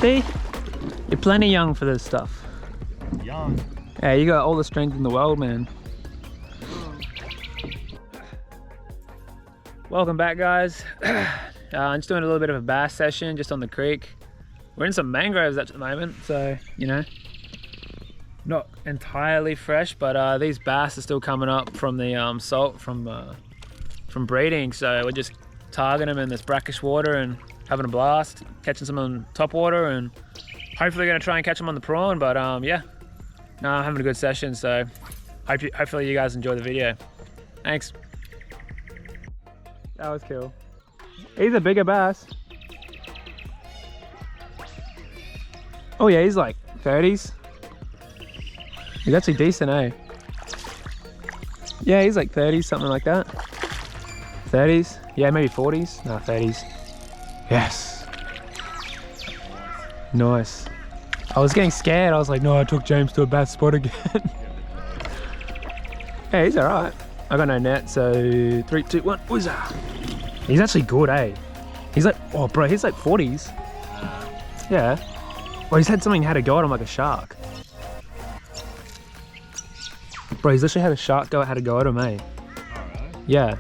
See? You're plenty young for this stuff. Young. Yeah, you got all the strength in the world, man. Welcome back, guys. I'm just doing a little bit of a bass session just on the creek. We're in some mangroves at the moment, so, you know, not entirely fresh, but these bass are still coming up from the salt from breeding, so we're just targeting them in this brackish water and having a blast, catching some on top water, and hopefully gonna try and catch them on the prawn. But yeah, no, I'm having a good session, so hopefully you guys enjoy the video. Thanks. That was cool. He's a bigger bass. Oh yeah, he's like 30s. He's actually decent, eh? Yeah, he's like 30s, something like that. 30s? Yeah, maybe 40s? No, 30s. Yes. Nice. I was getting scared. I was like, no, I took James to a bad spot again. Hey, he's alright. I got no net, so 3, 2, 1, whoozah. He's actually good, eh? He's like, oh bro, he's like 40s. Yeah. Well, he's had something had a go at him like a shark. Bro, he's literally had a shark had a go at him, eh? Yeah.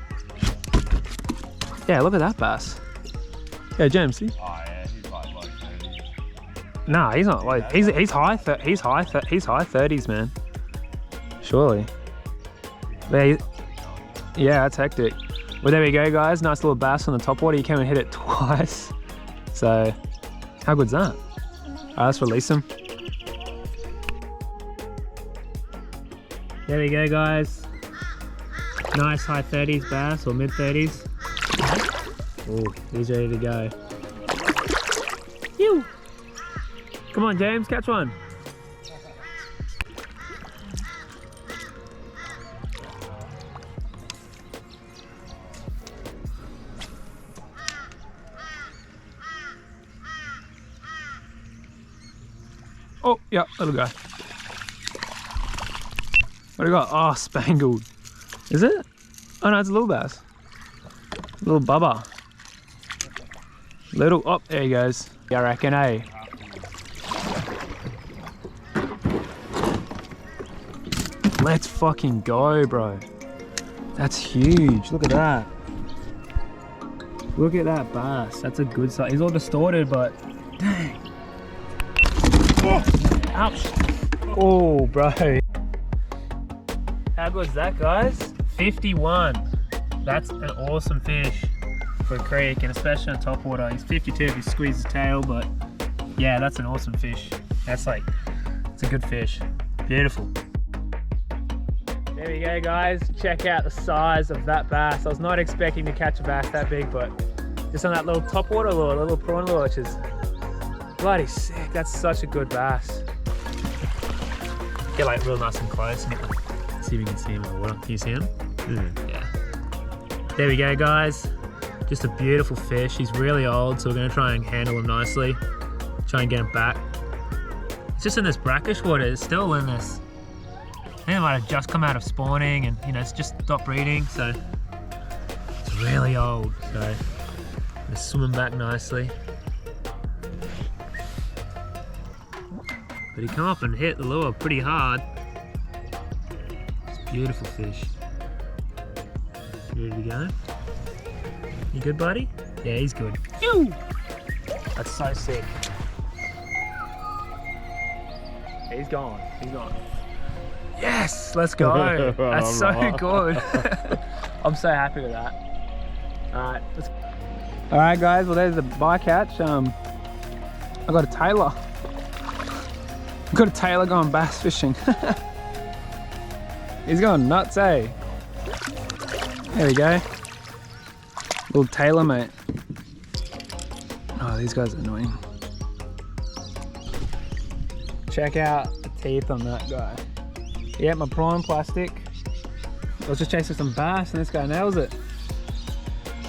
Yeah, look at that bass. Yeah, James, see? Oh yeah, he's like low 30s. Nah, he's not like he's high 30s, man. Surely. Yeah, that's hectic. Well, there we go, guys. Nice little bass on the top water. You came and hit it twice. So, how good's that? Alright, let's release him. There we go, guys. Nice high 30s bass or mid 30s. Oh, he's ready to go. Phew. Come on, James, catch one. Oh, yeah, little guy. What do we got? Oh, spangled. Is it? Oh no, it's a little bass. Little bubba. Little, oh, there he goes. Yeah, I reckon, eh? Let's fucking go, bro. That's huge. Look at that. Look at that bass. That's a good size. He's all distorted, but dang. Oh, ouch. Oh, bro. How good is that, guys? 51. That's an awesome fish for a creek, and especially on top water. He's 52 if he squeezes his tail, but yeah, that's an awesome fish. That's like, it's a good fish. Beautiful. There we go, guys. Check out the size of that bass. I was not expecting to catch a bass that big, but just on that little top water lure, little prawn lure, which is bloody sick. That's such a good bass. Get like real nice and close and see if you can see him in the water. Can you see him? Yeah. There we go, guys. Just a beautiful fish. He's really old, so we're gonna try and handle him nicely. Try and get him back. It's just in this brackish water. It's still in this. I think it might have just come out of spawning, and you know, it's just stopped breeding, so it's really old. So we're swimming back nicely. But he come up and hit the lure pretty hard. It's a beautiful fish. Ready to go? You good, buddy? Yeah, he's good. Ew! That's so sick. He's gone. He's gone. Yes! Let's go. That's so good. I'm so happy with that. Alright, alright guys, well there's the bycatch. I got a tailor. I've got a tailor going bass fishing. He's going nuts, eh? There we go. Little tailor, mate. Oh, these guys are annoying. Check out the teeth on that guy. Yeah, my prawn plastic. I was just chasing some bass and this guy nails it.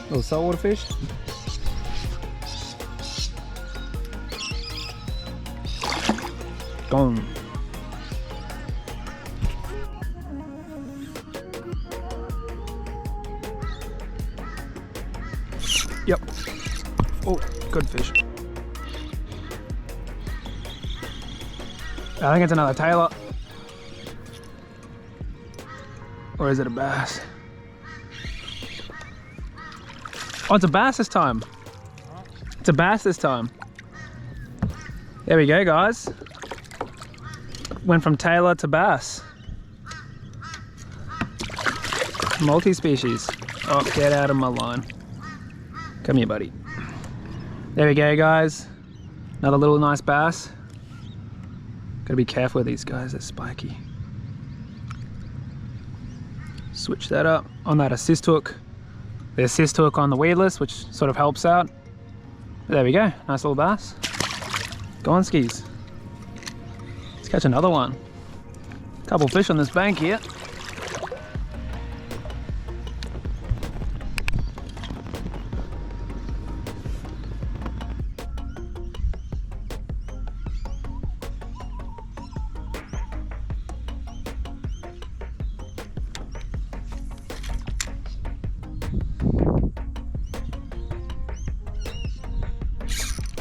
Little saltwater fish. Gone. Yep. Oh, good fish. I think it's another tailor. Or is it a bass? Oh, it's a bass this time. It's a bass this time. There we go, guys. Went from tailor to bass. Multi-species. Oh, get out of my line. Come here, buddy. There we go, guys. Another little nice bass. Gotta be careful with these guys, they're spiky. Switch that up on that assist hook. The assist hook on the weedless, which sort of helps out. There we go, nice little bass. Go on, skis. Let's catch another one. Couple fish on this bank here.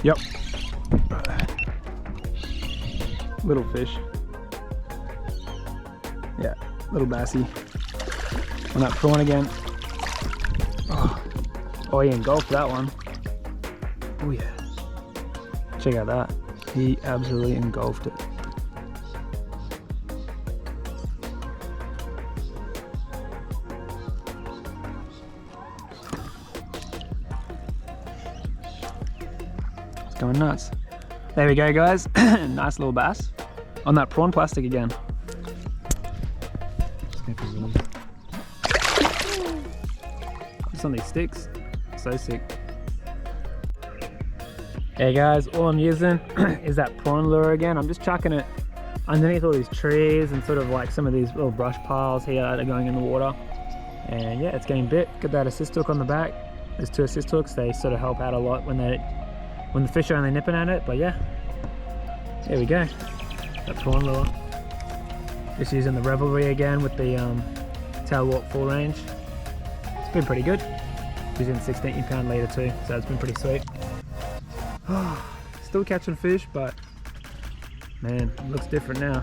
Yep. Little fish. Yeah, little bassy. On that prawn again. Oh, he engulfed that one. Oh yeah. Check out that. He absolutely engulfed it. Going nuts. There we go, guys. Nice little bass on that prawn plastic again. Just on these sticks. So sick. Hey guys, all I'm using is that prawn lure again. I'm just chucking it underneath all these trees and sort of like some of these little brush piles here that are going in the water. And yeah, it's getting bit. Got that assist hook on the back. There's 2 assist hooks. They sort of help out a lot when the fish are only nipping at it, but yeah, there we go. That prawn lure. Just using the Revelry again with the tail walk full range. It's been pretty good. Using 16 pound leader too, so it's been pretty sweet. Still catching fish, but man, it looks different now.